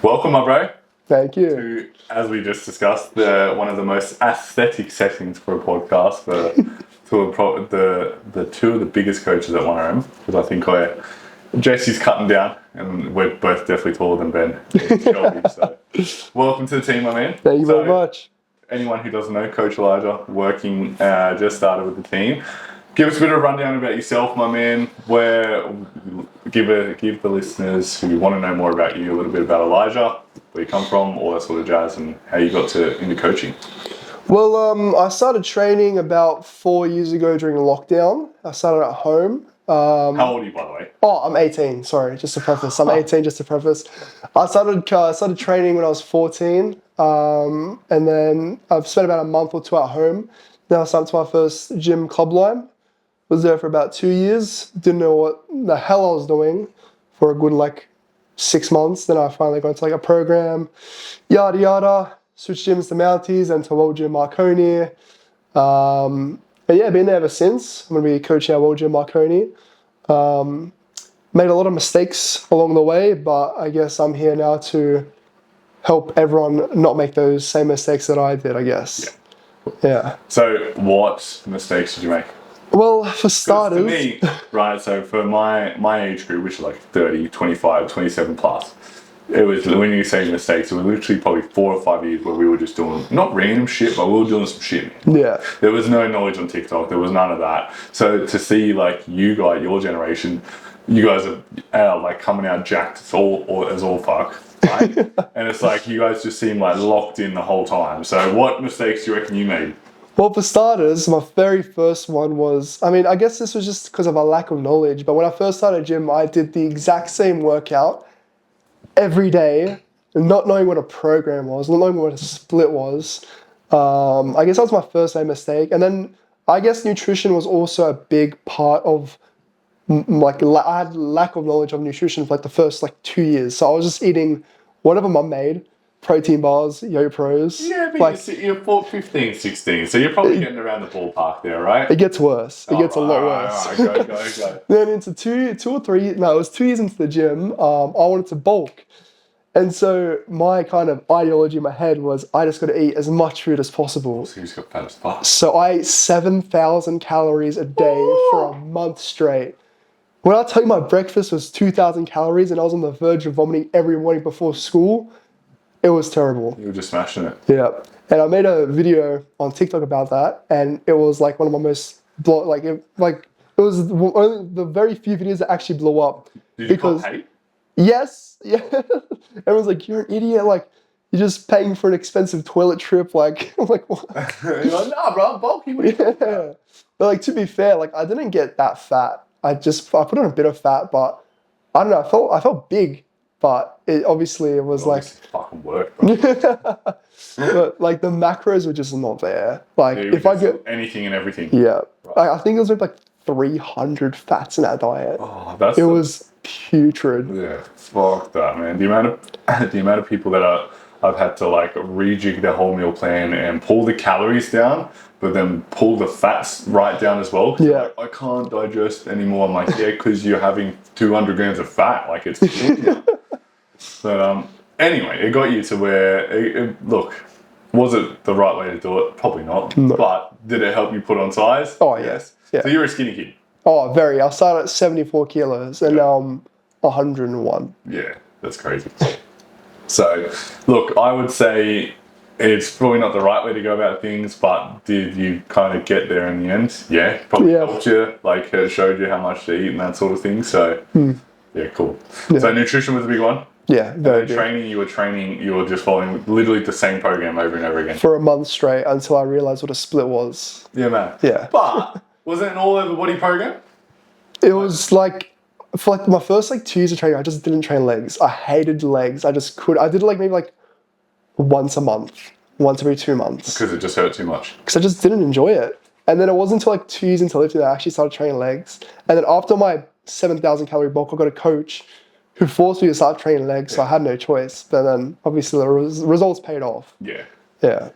Welcome, my bro. Thank you. To, as we just discussed, one of the most aesthetic settings for a podcast for the two of the biggest coaches at 1RM, because I think Jesse's cutting down, and we're both definitely taller than Ben and Shelby. So, welcome to the team, my man. Thank you very much. Anyone who doesn't know, Coach Elajda, working just started with the team. Give us a bit of a rundown about yourself, my man. Give the listeners who want to know more about you a little bit about Elajda, where you come from, all that sort of jazz, and how you got into coaching. Well, I started training about 4 years ago during lockdown. I started at home. How old are you, by the way? Oh, I'm 18. Sorry, just to preface. I'm 18, just to preface. I started training when I was 14, and then I've spent about a month or two at home. Then I started my first gym, Clubline. Was there for about 2 years. Didn't know what the hell I was doing for a good 6 months. Then I finally got into a program, yada yada. Switched gyms to Mounties and to World Gym Marconi. And yeah, been there ever since. I'm going to be coaching at World Gym Marconi. Made a lot of mistakes along the way, but I guess I'm here now to help everyone not make those same mistakes that I did, I guess. Yeah. So what mistakes did you make? Well, for starters... For me, right, so for my age group, which is 30, 25, 27 plus, it was, when you say mistakes, it was literally probably 4 or 5 years where we were just doing, not random shit, but we were doing some shit, man. Yeah. There was no knowledge on TikTok. There was none of that. So to see you guys, your generation, you guys are coming out jacked as all fuck, right? And it's you guys just seem locked in the whole time. So what mistakes do you reckon you made? Well, for starters, my very first one was, I guess this was just because of a lack of knowledge, but when I first started gym, I did the exact same workout every day, not knowing what a program was, not knowing what a split was. I guess that was my first main mistake. And then I guess nutrition was also a big part of, I had lack of knowledge of nutrition for the first 2 years. So I was just eating whatever mum made. Protein bars, YoPros. Yeah, but you're 15, 16, so you're probably getting around the ballpark there, right? It gets worse. It gets a lot worse. Go. Then into it was 2 years into the gym, I wanted to bulk. And so my kind of ideology in my head was I just got to eat as much food as possible. So you just got fat as fuck. So I ate 7,000 calories a day for a month straight. When I tell you my breakfast was 2,000 calories and I was on the verge of vomiting every morning before school, it was terrible. You were just smashing it. Yeah. And I made a video on TikTok about that, and it was one of my most it was only the very few videos that actually blew up. Did you cop hate? Yes. Yeah. Everyone's like, you're an idiot, you're just paying for an expensive toilet trip, I'm like, what? You're like, nah, bro, I'm bulky. Yeah. But to be fair, I didn't get that fat. I put on a bit of fat, but I don't know, I felt big. But it was fucking work, bro. but the macros were just not there. If I get anything and everything. Yeah. Right. I think it was 300 fats in that diet. Oh, was putrid. Yeah, fuck that, man. The amount of people that I've had to rejig their whole meal plan and pull the calories down, but then pull the fats right down as well. Yeah. I can't digest anymore. I'm yeah, because you're having 200 grams of fat. It's good. But anyway, it got you to where, look, was it the right way to do it? Probably not. No. But did it help you put on size? Oh, yes. Yeah. So you're a skinny kid? Oh, very. I started at 74 kilos and now I'm 101. Yeah, that's crazy. So, look, I would say it's probably not the right way to go about things, but did you kind of get there in the end? Yeah, probably helped you, it showed you how much to eat and that sort of thing. So, yeah, cool. Yeah. So nutrition was a big one? Yeah, very big. Training, you were just following literally the same program over and over again. For a month straight until I realized what a split was. Yeah, man. Yeah. But, was it an all-over body program? It was for my first 2 years of training, I just didn't train legs. I hated legs. I did maybe once a month, once every 2 months. Because it just hurt too much. Because I just didn't enjoy it. And then it wasn't until 2 years into lifting that I actually started training legs. And then after my 7,000 calorie bulk, I got a coach who forced me to start training legs, so I had no choice. But then obviously the results paid off. Yeah. Yeah.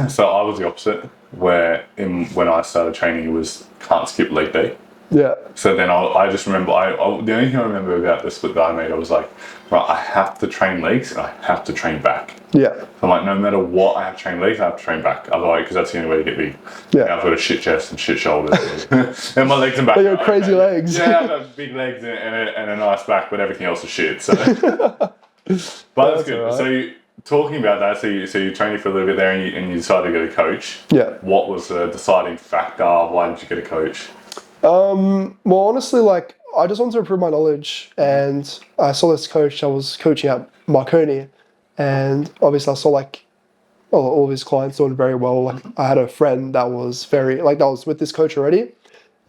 So I was the opposite, where when I started training, it was can't skip leg day. Yeah. So then I just remember, the only thing I remember about the split that I made, I was like, right, I have to train legs and I have to train back. Yeah. I'm like, no matter what, I have to train legs, I have to train back. Otherwise, because that's the only way to get big. Yeah. And I've got a shit chest and shit shoulders. And my legs and back. But you got crazy legs. Yeah, I've got big legs and a nice back, but everything else is shit. So, but that's good. Right. So, talking about that, so you trained for a little bit there and you decided to get a coach. Yeah. What was the deciding factor? Why did you get a coach? Well, honestly, like, I just wanted to improve my knowledge, and I saw this coach that was coaching at Marconi, and obviously I saw like all of his clients doing very well. Like, I had a friend that was that was with this coach already,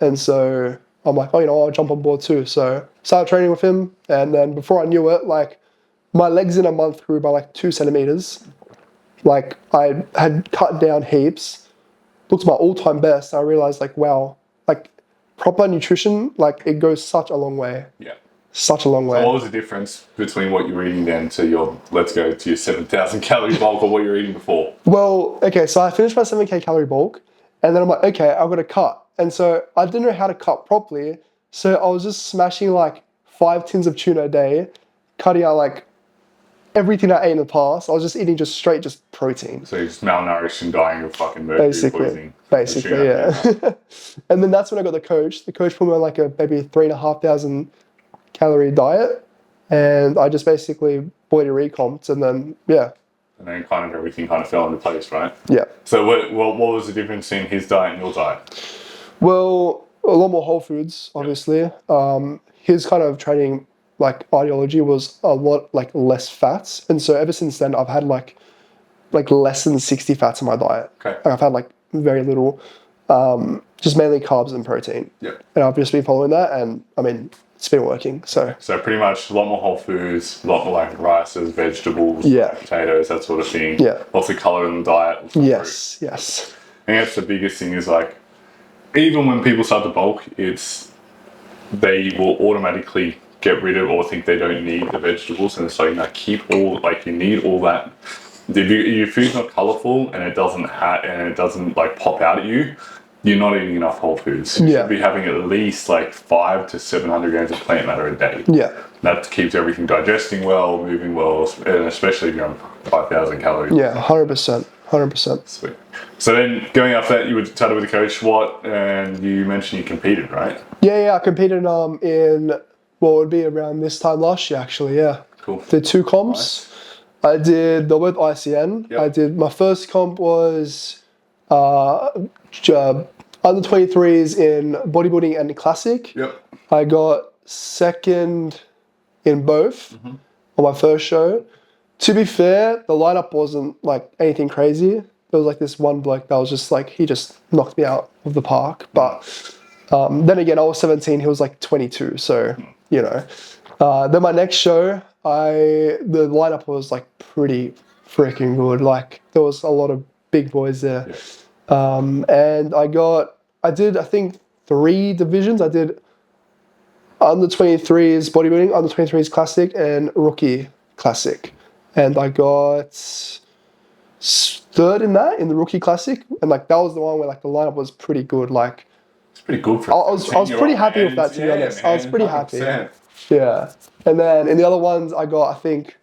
and so I'm like, oh, I'll jump on board too. So started training with him, and then before I knew it, like, my legs in a month grew by like 2 centimeters. Like, I had cut down heaps, looked at my all-time best, and I realized, like, wow, like, proper nutrition, like, it goes such a long way. Yeah. Such a long way. So what was the difference between what you were eating then to your 7,000 calorie bulk or what you were eating before? Well, okay, so I finished my 7K calorie bulk, and then I'm like, okay, I've got to cut. And so I didn't know how to cut properly, so I was just smashing like 5 tins of tuna a day, cutting out like everything I ate in the past. I was just eating just protein. So you're just malnourished and dying of fucking mercury poisoning. Basically, yeah. And then that's when I got the coach. The coach put me on like a maybe 3,500 calorie diet, and I just basically body recomped, and then And then kind of everything kind of fell into place, right? yeah. So what was the difference in his diet and your diet? Well, a lot more whole foods, obviously. His kind of training like ideology was a lot like less fats, and so ever since then I've had like less than 60 fats in my diet. Okay. Like, I've had like very little, just mainly carbs and protein. Yep. And I've just been following that, and I mean, it's been working. So pretty much a lot more whole foods, a lot more like rices, vegetables, Yeah. potatoes, that sort of thing. Yeah. Lots of colour in the diet. yes. I think that's the biggest thing is like, even when people start to bulk, they will automatically get rid of or think they don't need the vegetables, and so you need all that. If your food's not colourful and it doesn't like pop out at you, you're not eating enough whole foods. You should be having at least like 500 to 700 grams of plant matter a day. Yeah. That keeps everything digesting well, moving well, and especially if you're on 5,000 calories. Yeah, 100%. 100%. Sweet. So then going after that, you started with the coach, and you mentioned you competed, right? Yeah, I competed in what would be around this time last year, actually. Yeah. Cool. Did 2 comps. Nice. I did the with ICN. Yep. I did my first comp was under 23s in bodybuilding and classic. Yep. I got second in both on my first show. To be fair, the lineup wasn't like anything crazy. There was like this one bloke that was just like, he just knocked me out of the park. But then again, I was 17, he was like 22. So, then my next show, the lineup was like pretty freaking good. Like, there was a lot of big boys there. Yeah. And I did, I think, 3 divisions. I did under 23s bodybuilding, under 23s classic, and rookie classic. And I got third in the rookie classic. And like, that was the one where like the lineup was pretty good. Like, it's pretty good for I was pretty happy with that, to be honest. I was pretty happy. 100%. Yeah. And then in the other ones, I got, I think,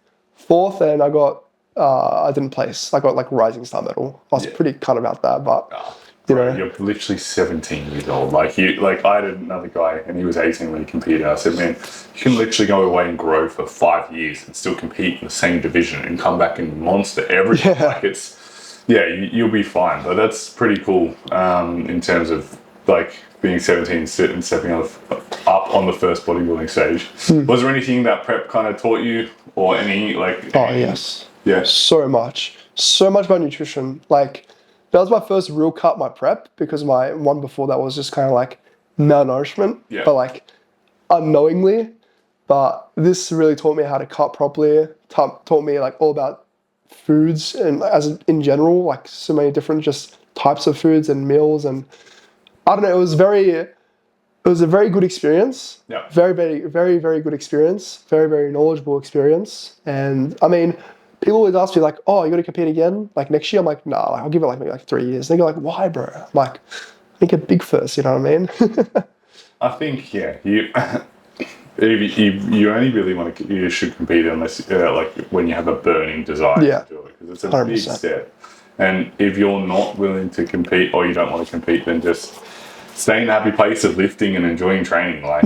4th, and I didn't place. I got like Rising Star medal. I was pretty cut about that, but You're literally 17 years old. Like I had another guy, and he was 18 when he competed. I said, man, you can literally go away and grow for 5 years and still compete in the same division and come back and monster everything. Yeah. Like you'll be fine. But that's pretty cool in terms of like being 17 and stepping up on the first bodybuilding stage. Was there anything that prep kind of taught you, or any like? Oh yes. Yeah. So much about nutrition. Like, that was my first real cut, my prep, because my one before that was just kind of like malnourishment, but like unknowingly. But this really taught me how to cut properly. Taught me like all about foods and in general, like so many different just types of foods and meals, and I don't know. It was a very good experience. Yeah. Very, very, very, very good experience. Very, very knowledgeable experience. And I mean, people always ask me like, "Oh, you got to compete again? Like next year?" I'm like, "Nah, I'll give it like maybe like 3 years." And they go like, "Why, bro?" I'm like, "I think get big first." You know what I mean? I think you you only really you should compete unless like when you have a burning desire Yeah. to do it, because it's a 100%. big step. And if you're not willing to compete or you don't want to compete, then just stay in the happy place of lifting and enjoying training. Like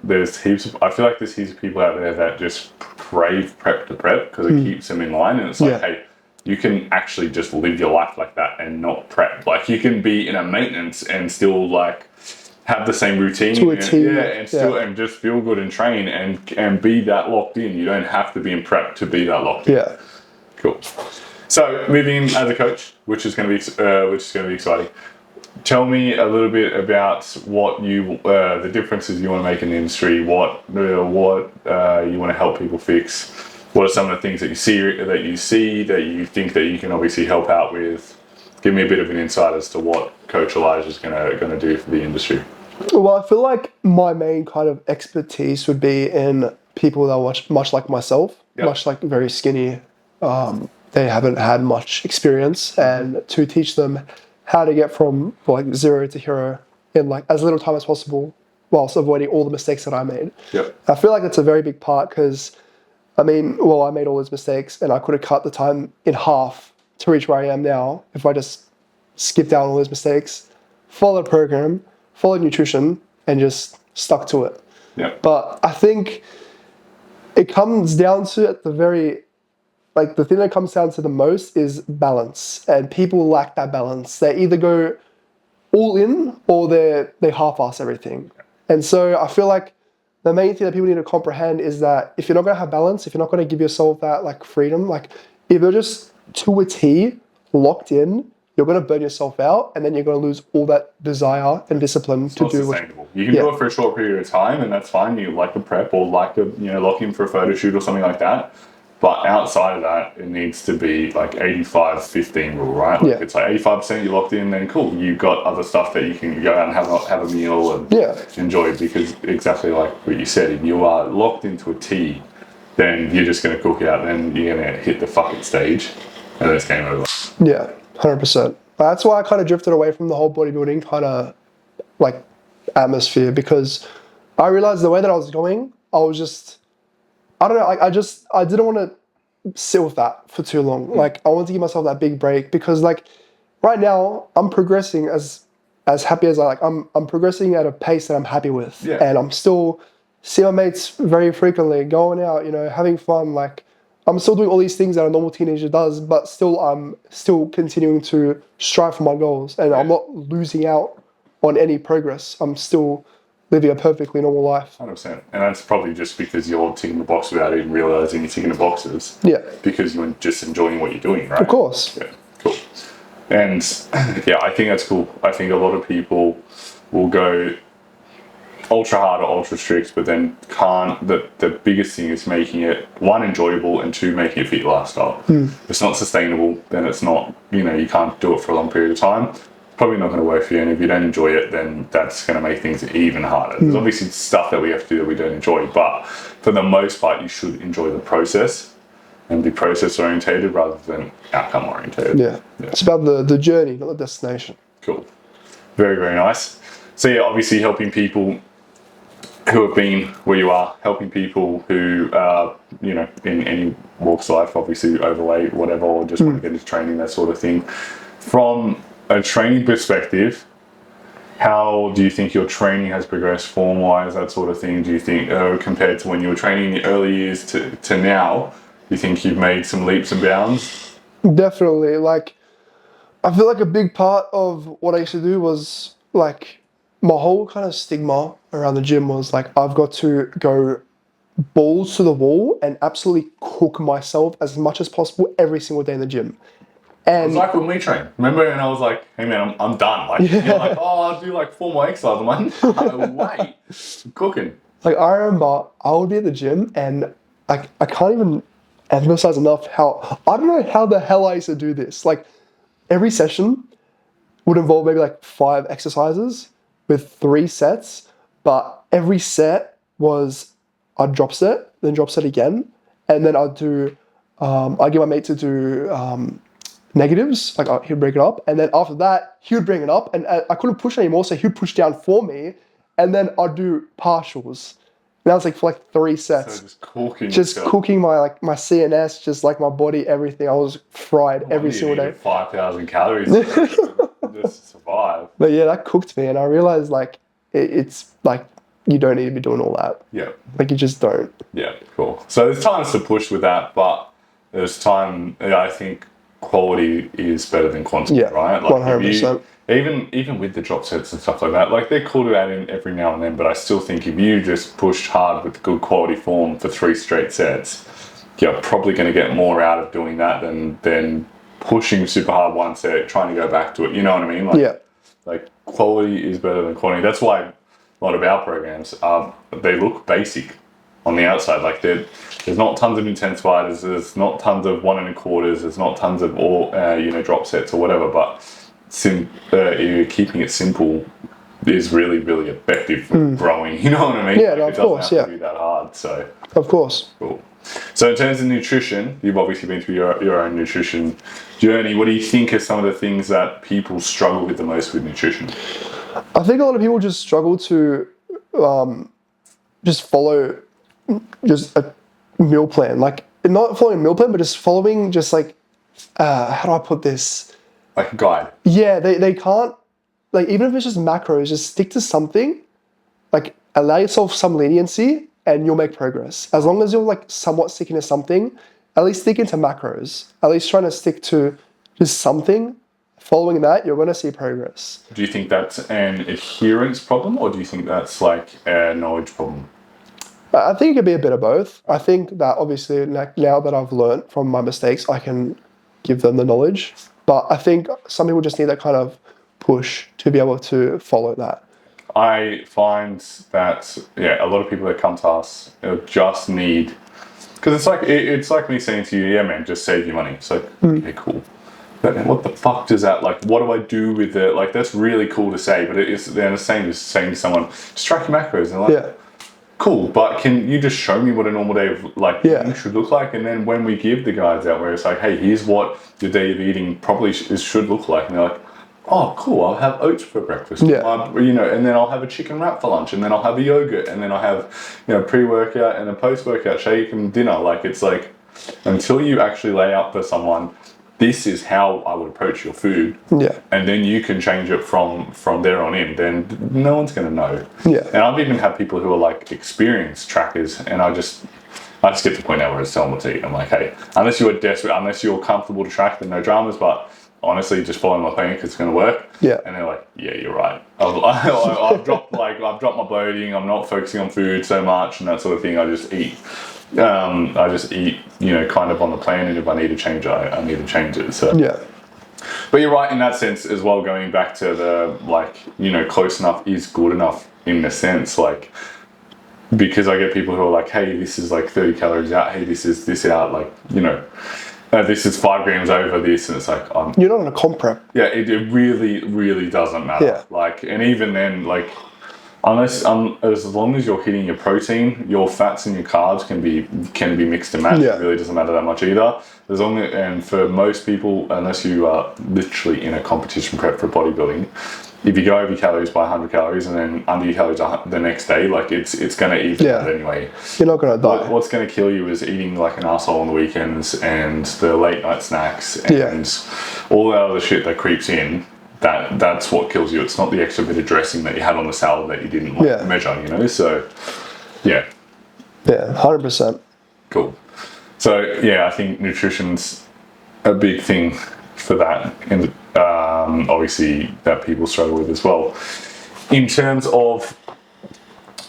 there's heaps of, I feel like there's heaps of people out there that just crave prep to prep because it keeps them in line, and it's like, hey, you can actually just live your life like that and not prep. Like you can be in a maintenance and still like have the same routine To a T, and still and just feel good and train and be that locked in. You don't have to be in prep to be that locked in. Yeah. Cool. So moving as a coach, which is going to be exciting. Tell me a little bit about what you the differences you want to make in the industry. What you want to help people fix. What are some of the things that you see that you think that you can obviously help out with? Give me a bit of an insight as to what Coach Elajda is going to do for the industry. Well, I feel like my main kind of expertise would be in people that are much like myself, much like very skinny. They haven't had much experience, and to teach them how to get from like 0 to hero in like as little time as possible, whilst avoiding all the mistakes that I made. I feel like it's a very big part because, I mean, well, I made all those mistakes, and I could have cut the time in half to reach where I am now if I just skipped out all those mistakes, followed the program, followed nutrition, and just stuck to it. But I think it comes down to at the very, like the thing that comes down to the most is balance, and people lack that balance. They either go all in or they half-ass everything. And so I feel like the main thing that people need to comprehend is that if you're not going to have balance, if you're not going to give yourself that like freedom, like if you're just to a T locked in, you're going to burn yourself out, and then you're going to lose all that desire and discipline to do. Sustainable. You can do it for a short period of time, and that's fine. You like a prep or like a lock in for a photo shoot or something like that. But outside of that, it needs to be like 85-15 rule, right? Like it's like 85% you're locked in, then cool. You've got other stuff that you can go out and have a meal and enjoy, because exactly like what you said, if you are locked into a T, then you're just going to cook out, then you're going to hit the fucking stage, and then it's game over. Yeah, 100%. That's why I kind of drifted away from the whole bodybuilding kind of like atmosphere, because I realized the way that I was going, I was just, I don't know, like I didn't want to sit with that for too long. Like I wanted to give myself that big break, because like right now I'm progressing as happy as I like. I'm progressing at a pace that I'm happy with, and I'm still seeing my mates very frequently, going out, having fun. Like I'm still doing all these things that a normal teenager does, but still I'm still continuing to strive for my goals, and I'm not losing out on any progress. I'm still living a perfectly normal life. 100%. And that's probably just because you're ticking the box without even realizing you're ticking the boxes. Because you're just enjoying what you're doing, right? Of course. Yeah, cool. And I think that's cool. I think a lot of people will go ultra hard or ultra strict, but then can't. The biggest thing is making it, one, enjoyable, and two, making it fit your lifestyle. If it's not sustainable, then it's not, you can't do it for a long period of time. Probably not going to work for you, and if you don't enjoy it, then that's going to make things even harder. There's obviously stuff that we have to do that we don't enjoy, but for the most part, you should enjoy the process and be process orientated rather than outcome orientated. It's about the journey, not the destination. Cool. Very, very nice. So obviously helping people who have been where you are, helping people who are, in any walks of life, obviously overweight, whatever, or just want to get into training, that sort of thing. From a training perspective, how do you think your training has progressed form-wise, that sort of thing? Do you think, compared to when you were training in the early years to now, do you think you've made some leaps and bounds? Definitely. Like, I feel like a big part of what I used to do was, like, my whole kind of stigma around the gym was, like, I've got to go balls to the wall and absolutely cook myself as much as possible every single day in the gym. And it was like when we trained. Remember when I was like, hey man, I'm done. Like, you're like, oh, I'll do like 4 more exercises. I'm like, no way. I'm cooking. Like, I remember I would be at the gym, and like I can't even emphasize enough how, I don't know how the hell I used to do this. Like, every session would involve maybe like 5 exercises with 3 sets, but every set was I'd drop set, then drop set again, and then I'd do, I'd get my mate to do negatives, like he'd break it up, and then after that he would bring it up, and I couldn't push anymore, so he'd push down for me, and then I'd do partials. And that was like for like 3 sets. So just cooking Just yourself. cooking my CNS, just like my body, everything. I was fried every single day. 5,000 calories just to survive. But yeah, that cooked me, and I realized like it's like you don't need to be doing all that. Yeah. Like you just don't. Yeah, cool. So there's times to push with that, but there's time. I think quality is better than quantity, right? Like 100%. Even with the drop sets and stuff like that, like they're cool to add in every now and then. But I still think if you just pushed hard with good quality form for 3 straight sets, you're probably going to get more out of doing that than pushing super hard one set, trying to go back to it. You know what I mean? Like, like quality is better than quantity. That's why a lot of our programs they look basic on the outside. Like there's not tons of intensifiers, there's not tons of 1 1/4s, there's not tons of all drop sets or whatever. But keeping it simple is really, really effective for growing. You know what I mean? Yeah, like, of course. It doesn't have to be that hard. So of course. Cool. So in terms of nutrition, you've obviously been through your own nutrition journey. What do you think are some of the things that people struggle with the most with nutrition? I think a lot of people just struggle to just follow just a meal plan. Like not following a meal plan, but just following just like how do I put this? Like a guide. Yeah, they can't, like even if it's just macros, just stick to something. Like allow yourself some leniency and you'll make progress. As long as you're like somewhat sticking to something, at least stick into macros. At least trying to stick to just something. Following that, you're going to see progress. Do you think that's an adherence problem, or do you think that's like a knowledge problem? I think it could be a bit of both. I think that obviously now that I've learned from my mistakes, I can give them the knowledge. But I think some people just need that kind of push to be able to follow that. I find that a lot of people that come to us just need, because it's like me saying to you, yeah man, just save your money. It's like okay, cool. But what the fuck does that, like, what do I do with it? Like, that's really cool to say, but they're the same as saying to someone, just track your macros. And they're like, cool, but can you just show me what a normal day of eating should look like? And then when we give the guides out where it's like, hey, here's what your day of eating probably should look like. And they're like, oh, cool, I'll have oats for breakfast. And then I'll have a chicken wrap for lunch, and then I'll have a yogurt, and then I'll have, pre-workout and a post-workout shake and dinner. Like, it's like, until you actually lay out for someone, this is how I would approach your food. Yeah. And then you can change it from there on in, then no one's going to know. Yeah. And I've even had people who are like experienced trackers, and I just get to the point now where it's telling what to eat. I'm like, hey, unless you're desperate, unless you're comfortable to track, then no dramas, but honestly, just follow my plan because it's going to work. Yeah. And they're like, yeah, you're right. I've dropped my bloating. I'm not focusing on food so much and that sort of thing. I just eat. Kind of on the plan, and if I need to change it, I need to change it. So but you're right in that sense as well, going back to the close enough is good enough in the sense, like, because I get people who are like, hey, this is like 30 calories out, hey, this is this out, like, this is 5 grams over this, and it's like, you're not on a comp prep. Yeah, it really, really doesn't matter. Yeah. Like, and even then, like, as long as you're hitting your protein, your fats and your carbs can be mixed and matched. It really doesn't matter that much either. And for most people, unless you are literally in a competition prep for bodybuilding, if you go over your calories by 100 calories and then under your calories the next day, like it's going to even out anyway. You're not going to die. What's going to kill you is eating like an asshole on the weekends and the late night snacks and all that other shit that creeps in. That's what kills you. It's not the extra bit of dressing that you had on the salad that you didn't measure, So, yeah. Yeah, 100%. Cool. So, I think nutrition's a big thing for that, and obviously that people struggle with as well. In terms of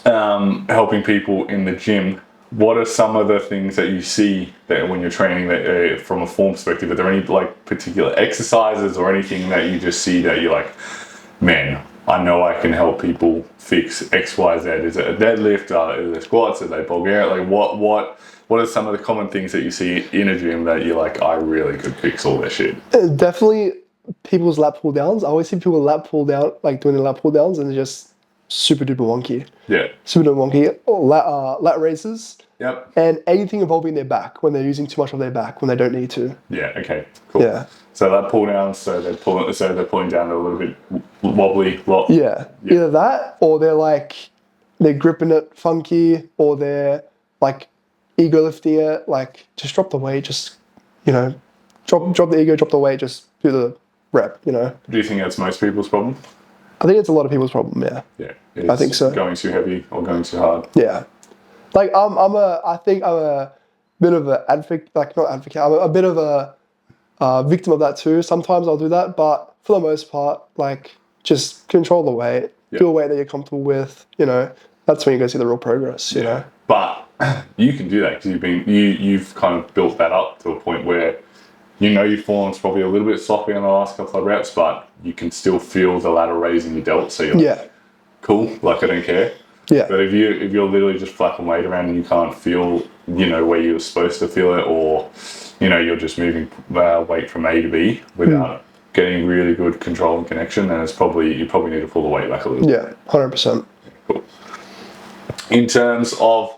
helping people in the gym, what are some of the things that you see that when you're training that from a form perspective? Are there any like particular exercises or anything that you just see that you're like, man, I know I can help people fix X, Y, Z? Is it a deadlift? Is it squats? Are they Bulgaria? Like what are some of the common things that you see in a gym that you're like, I really could fix all that shit? Definitely people's lat pull downs. I always see people lat pull down, like doing the lat pull downs, and they're just super duper wonky. Yeah. Super duper wonky. Lat raises. Yep. And anything involving their back when they're using too much of their back when they don't need to. Yeah. Okay. Cool. Yeah. So that pull down, so they're pulling down a little bit wobbly. Yeah. Either that or they're like they're gripping it funky or they're like ego lifting it. Like just drop the weight, just drop the ego, drop the weight, just do the rep. Do you think that's most people's problem? I think it's a lot of people's problem. Yeah. Yeah. I think so. Going too heavy or going too hard. Yeah. Like I think I'm a bit of an advocate, like not advocate. I'm a bit of a victim of that too. Sometimes I'll do that, but for the most part, like just control the weight, do a weight that you're comfortable with. That's when you're going to see the real progress. You know. But you can do that because you've kind of built that up to a point where your form's probably a little bit sloppy in the last couple of reps, but you can still feel the ladder raising your delt. So you're like, cool, like I don't care. Yeah. But if you're literally just flapping weight around and you can't feel, where you're supposed to feel it, or you're just moving weight from A to B without getting really good control and connection, then you probably need to pull the weight back a little. Yeah, 100%. Cool. In terms of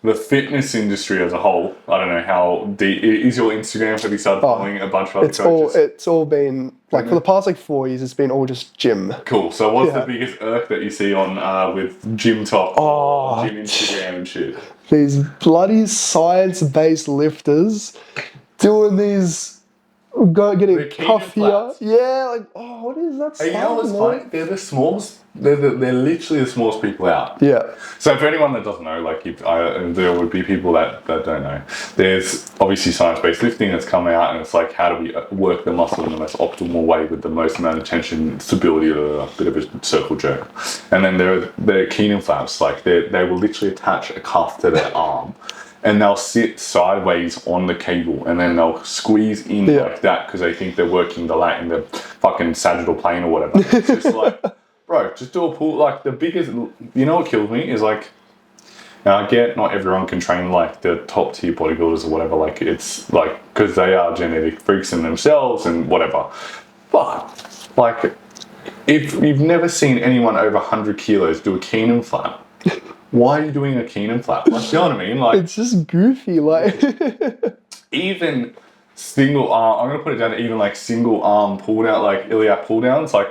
the fitness industry as a whole, I don't know how deep is your Instagram. Have you started following a bunch of other coaches? It's all been like for the past 4 years. It's been all just gym. Cool. So what's the biggest irk that you see on with gym talk, gym Instagram and shit? These bloody science-based lifters doing these. Getting puffier. Yeah, like, what is that stuff? You know what's funny? They're the smallest. They're literally the smallest people out. Yeah. So for anyone that doesn't know, there would be people that don't know. There's obviously science-based lifting that's come out, and it's like, how do we work the muscle in the most optimal way with the most amount of tension, stability, a bit of a circle jerk. And then there are Keenan flaps. Like they will literally attach a cuff to their arm. And they'll sit sideways on the cable, and then they'll squeeze in like that because they think they're working the lat in the fucking sagittal plane or whatever. It's just like, bro, just do a pull. Like the biggest, what kills me is like, now I get not everyone can train like the top tier bodybuilders or whatever. Like it's like because they are genetic freaks in themselves and whatever. But like, if you've never seen anyone over 100 kilos do a Keenan flap. Why are you doing a Keenan flap? Like, you know what I mean? Like, it's just goofy. Like, even single arm, I'm going to put it down to even like single arm pull down, like iliac pull downs. Like,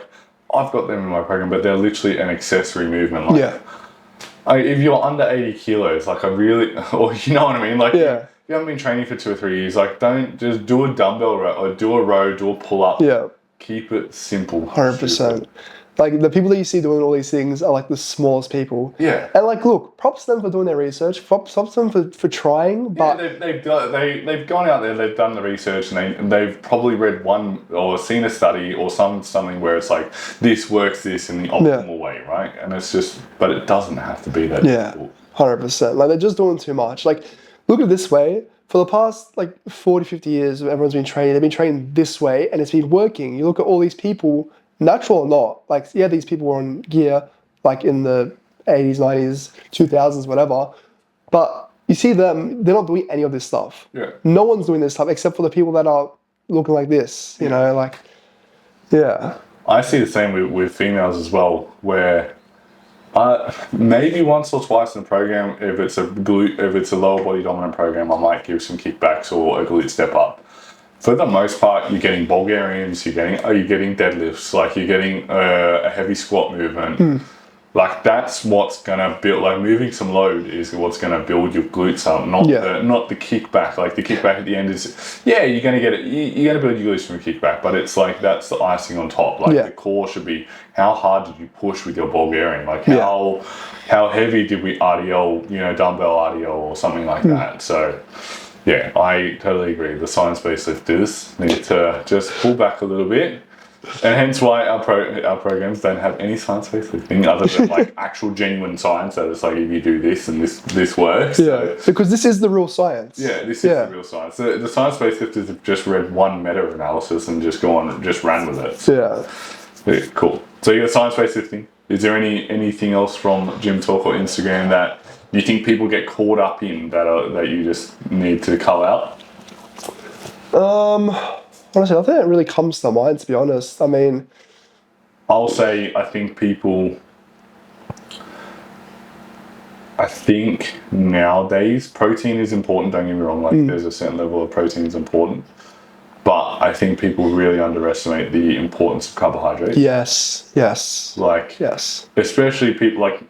I've got them in my program, but they're literally an accessory movement. Like, if you're under 80 kilos, like, or you know what I mean? Like, if you haven't been training for 2 or 3 years, like, don't just do a dumbbell row or do a row, do a pull up. Yeah. Keep it simple. 100%. Like, the people that you see doing all these things are, like, the smallest people. Yeah. And, like, look, props to them for doing their research. Props to them for trying, but... Yeah, they've gone out there, they've done the research, and they've probably read one or seen a study or something where it's like, this works this in the optimal way, right? And it's just... But it doesn't have to be that difficult. 100%. Like, they're just doing too much. Like, look at it this way. For the past, 40, 50 years, everyone's been training. They've been trained this way, and it's been working. You look at all these people... Natural or not, like, these people were on gear, like, in the 80s, 90s, 2000s, whatever. But you see them, they're not doing any of this stuff. Yeah. No one's doing this stuff except for the people that are looking like this, you know, like, I see the same with females as well, where maybe once or twice in the program, if it's a lower body dominant program, I might give some kickbacks or a glute step up. For the most part, you're getting Bulgarians, you're getting deadlifts, like you're getting a heavy squat movement. Like that's what's gonna build. Like moving some load is what's gonna build your glutes up, not the kickback. Like the kickback at the end is you're gonna get it. You're gonna build your glutes from a kickback, but it's like that's the icing on top. Like the core should be how hard did you push with your Bulgarian? Like how heavy did we RDL? Dumbbell RDL or something like that. So. Yeah, I totally agree. The science-based lifters need to just pull back a little bit, and hence why our programs don't have any science-based lifting other than like actual genuine science. That it's like if you do this and this works. Yeah, because this is the real science. Yeah, this is the real science. The science-based lifters have just read one meta-analysis and just ran with it. So, yeah, cool. So you got science-based lifting. Is there anything else from Gym Talk or Instagram that you think people get caught up in that you just need to call out? Honestly, I think it really comes to mind, to be honest. I mean... I'll say I think nowadays protein is important, don't get me wrong. Like there's a certain level of protein is important. But I think people really underestimate the importance of carbohydrates. Yes. Like, especially people like...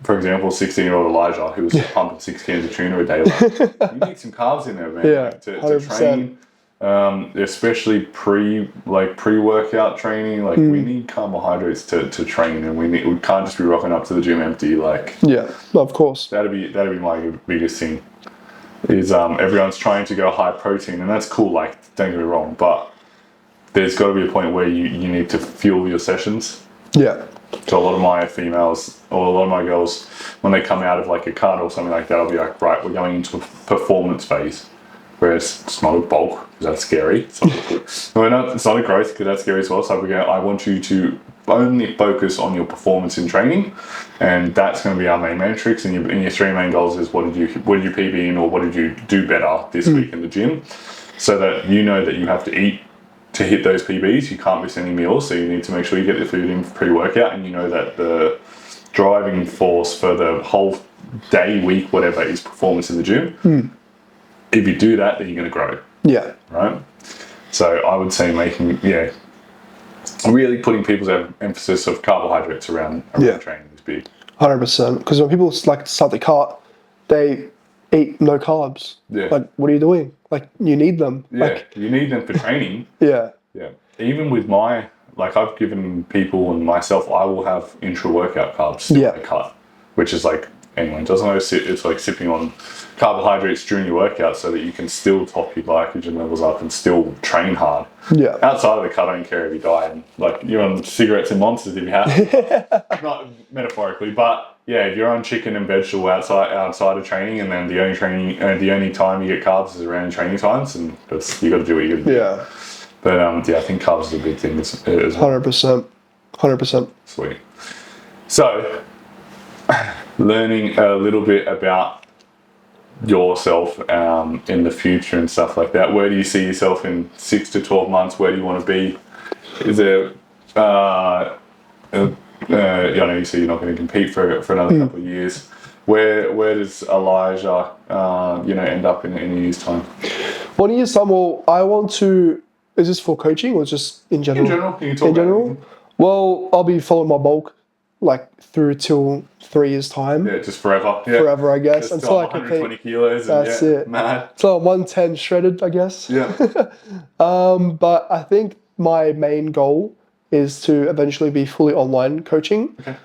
for example, 16-year-old Elijah, who was pumping 6 cans of tuna a day, like, you need some carbs in there, man. Yeah, like, to 100%. train, especially pre-workout training. Like, we need carbohydrates to train, and we can't just be rocking up to the gym empty. Like, Yeah, of course. that'd be my biggest thing. Is everyone's trying to go high protein, and that's cool. Like, don't get me wrong, but there's got to be a point where you need to fuel your sessions. Yeah. So a lot of my females or a lot of my girls, when they come out of like a cut or something like that, I'll be like, right, we're going into a performance phase, where it's not a bulk because that's scary. It's not a growth because that's scary as well. So I want you to only focus on your performance in training, and that's going to be our main metrics. And your 3 main goals is what did you PB in, or what did you do better this week in the gym, so that you know that you have to eat to hit those PBs. You can't miss any meals, so you need to make sure you get the food in pre-workout, and you know that the driving force for the whole day, week, whatever, is performance in the gym. If you do that, then you're going to grow. Yeah. Right? So I would say really putting people's emphasis of carbohydrates around training is big. 100%. Because when people like start the cut, they eat no carbs. Yeah. Like, what are you doing? Like, you need them. Yeah, Like, you need them for training. yeah. Yeah. Even with I've given people and myself, I will have intra-workout carbs still in the cut, which is like, anyone doesn't know, it's like sipping on carbohydrates during your workout so that you can still top your glycogen levels up and still train hard. Yeah. Outside of the cut, I don't care if you die and like you're on cigarettes and monsters if you have to. Not metaphorically, but yeah, if you're on chicken and vegetable outside of training, and then the only time you get carbs is around training times, and you got to do what you got to do. Yeah. But I think carbs is a big thing as well. 100%. 100%. Sweet. So, learning a little bit about yourself in the future and stuff like that. Where do you see yourself in 6 to 12 months? Where do you want to be? Is there, I know you say you're not going to compete for another couple of years. Where does Elajda, end up in a year's time? 1 year's time, well, I want to. Is this for coaching or just in general? In general, you can talk about it. Well, I'll be following my bulk like through till 3 years time. Yeah, just forever. Yeah. Forever, I guess. Just until I 120 compete. kilos. That's it. Mad. So 110 shredded, I guess. Yeah. But I think my main goal is to eventually be fully online coaching. Okay.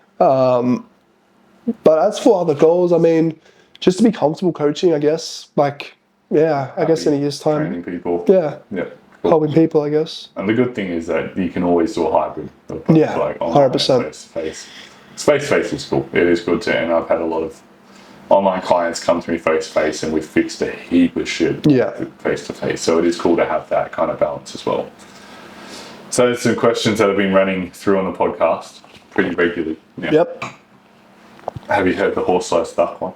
But as for other goals, I mean, just to be comfortable coaching, I guess. Like, yeah, I guess in a year's time. Training people. Yeah. Yeah. Helping people, I guess. And the good thing is that you can always do a hybrid. Yeah, like 100%. Face-to-face. Face-to-face is cool. It is good too. And I've had a lot of online clients come to me face-to-face, and we've fixed a heap of shit face-to-face. So it is cool to have that kind of balance as well. So there's some questions that have been running through on the podcast pretty regularly. Yeah. Yep. Have you heard the horse-sized duck one?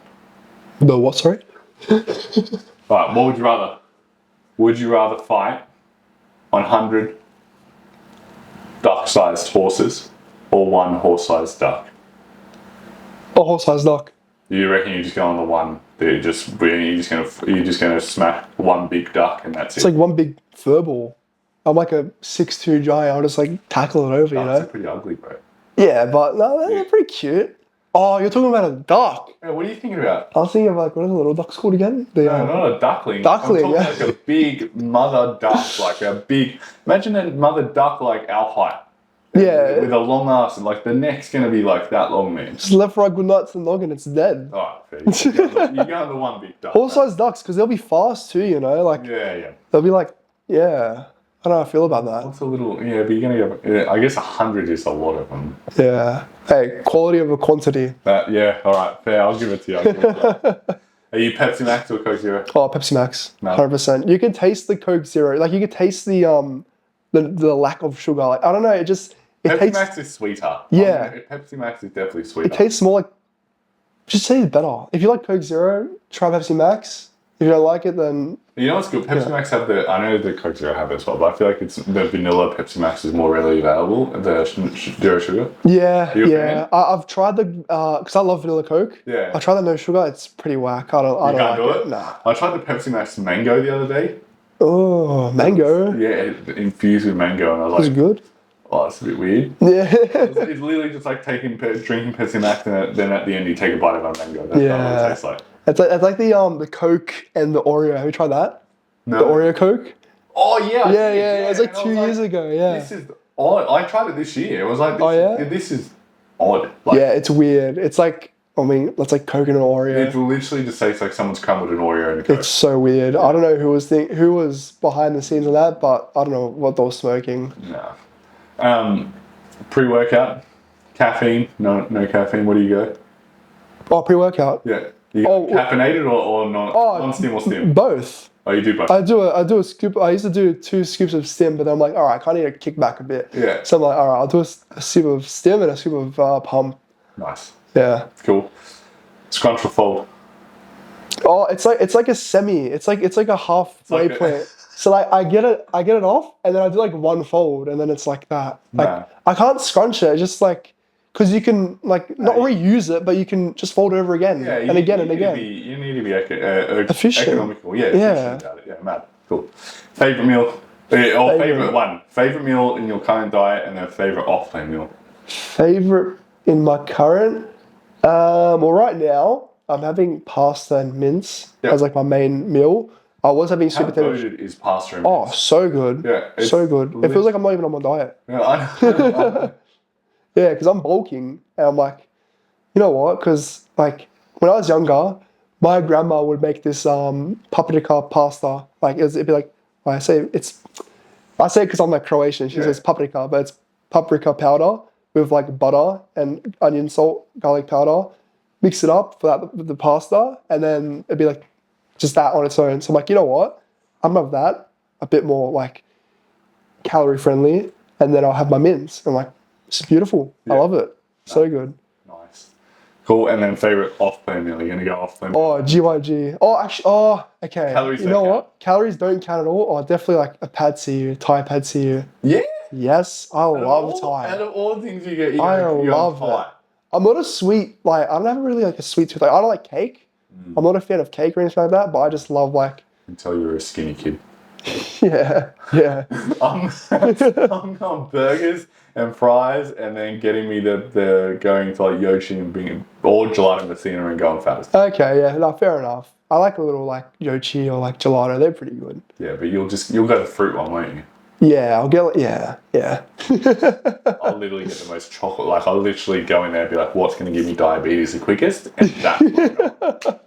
The what, sorry? Right, what would you rather? Would you rather fight 100 duck-sized horses or 1 horse-sized duck? A horse-sized duck. You reckon you just go on the one? You're just gonna smack one big duck and that's It's it? like one big fur ball. I'm like a 6'2" giant. I'll just like tackle it over, you Ducks know? are pretty ugly, bro. Yeah, but no, they're pretty cute. Oh, you're talking about a duck. Yeah, what are you thinking about? I was thinking of like, what are the little ducks called again? No, not a duckling. Duckling, I'm talking like a big mother duck, like a big. Imagine a mother duck like our height. Yeah. With a long ass, and like the neck's gonna be like that long, man. Just left, right, good nuts and noggin, it's dead. Alright, fair. You go on the one big duck. Horse-sized ducks, because they'll be fast too, you know? Like, Yeah. they'll be like, yeah. I don't know how I feel about that. What's a little? Yeah, but you're gonna get. Yeah, I guess 100 is a lot of them. Yeah. Hey, quality over quantity. Yeah. All right. Fair. I'll give it to you. Are you Pepsi Max or Coke Zero? Oh, Pepsi Max. No. 100%. You can taste the Coke Zero. Like, you can taste the lack of sugar. Like, I don't know. It Pepsi tastes. Max is sweeter. Yeah. Pepsi Max is definitely sweeter. It tastes more like. Just say it's better. If you like Coke Zero, try Pepsi Max. If you don't like it, then. You know what's good? Pepsi Max have I know the Coke Zero have it as well, but I feel like it's the vanilla Pepsi Max is more readily available. The zero sugar. Yeah, Are you a yeah. fan? I've tried the because I love vanilla Coke. Yeah. I tried the no sugar. It's pretty whack. I don't You can't like do it. it? Nah. I tried the Pepsi Max mango the other day. Oh, mango. Yeah, infused with mango, and I was Is it like, good? Oh, that's a bit weird. Yeah. It's literally just like drinking Pepsi Max, and then at the end you take a bite of a mango. That's not what it tastes like. It's like the Coke and the Oreo. Have you tried that? No. The Oreo Coke? Oh yeah. Yeah. It was like And I 2 years ago. Yeah. This is odd. I tried it this year. It was like, this is odd. Like, Yeah, it's weird. It's like, I mean, that's like Coke and an Oreo. it literally just tastes like someone's crumbled an Oreo in a Coke. It's so weird. I don't know who was behind the scenes of that, but I don't know what they were smoking. No. Pre-workout, caffeine. No caffeine. What do you go? Oh, pre-workout. Yeah. You go caffeinated or non-stim or stim? Both. Oh, you do both. I do a scoop. I used to do 2 scoops of stim, but then I'm like, all right, I kind of need to kick back a bit. Yeah. So I'm like, all right, I'll do a scoop of stim and a scoop of pump. Nice. Yeah. Cool. Scrunch or fold? Oh, it's like a semi. It's like a halfway point. So like I get it off, and then I do like 1 fold, and then it's like that. Like I can't scrunch it. It's just like, because you can like not reuse it, but you can just fold it over again and again and again. You need to be efficient. Economical. Yeah. Efficient about it. Yeah, mad. Cool. Favorite meal? Favorite one. Favorite meal in your current diet, and then favorite off-plan meal. Favorite in my current. Well, right now I'm having pasta and mince as like my main meal. I was having super thin. How loaded is pasta and mince? Oh, so good. Yeah, so good. It feels like I'm not even on my diet. Yeah, I know. Yeah, because I'm bulking, and I'm like, you know what? Because like when I was younger, my grandma would make this paprika pasta. Like it'd be like I say it because I'm like Croatian. She says paprika, but it's paprika powder with like butter and onion, salt, garlic powder. Mix it up for that with the pasta, and then it'd be like just that on its own. So I'm like, you know what? I'm gonna have that a bit more like calorie friendly, and then I'll have my mince. I'm like, it's beautiful. Yeah. I love it. So good. Nice. Cool. And then favorite off-plan meal? You're gonna go off-plan meal? Oh, GYG. Oh, actually. Okay. Calories. You know what? Calories don't count at all. Oh, definitely like a pad see ew, Thai pad see ew. Yeah. Yes, I love Thai. Out of all the things you get, I love it. I'm not a sweet like. I don't have really like a sweet tooth. Like, I don't like cake. I'm not a fan of cake or anything like that. But I just love like. Until you're a skinny kid. Yeah. I'm going burgers and fries, and then getting me the going to like Yoshi and being or gelato Messina and going fast. Okay, yeah, no, fair enough. I like a little like Yoshi or like gelato. They're pretty good. Yeah, but you'll go the fruit one, won't you? Yeah, I'll get yeah. I'll literally get the most chocolate. Like I'll literally go in there and be like, "What's going to give me diabetes the quickest?" And that's what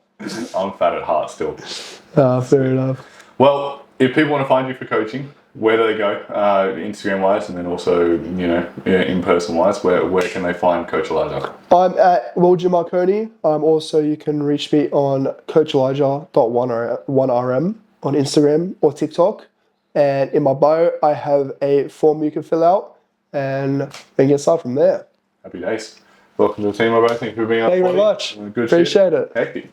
I'm fat at heart still. Fair enough. Well, if people want to find you for coaching, where do they go? Instagram wise, and then also in person wise, where can they find Coach Elajda? I'm at William Marconi. Also, you can reach me on coachelijah.1rm on Instagram or TikTok. And in my bio, I have a form you can fill out and then get started from there. Happy days. Welcome to the team, my bro. Thank you for being on. Thank you very much. Good Appreciate shit. it. Hectic.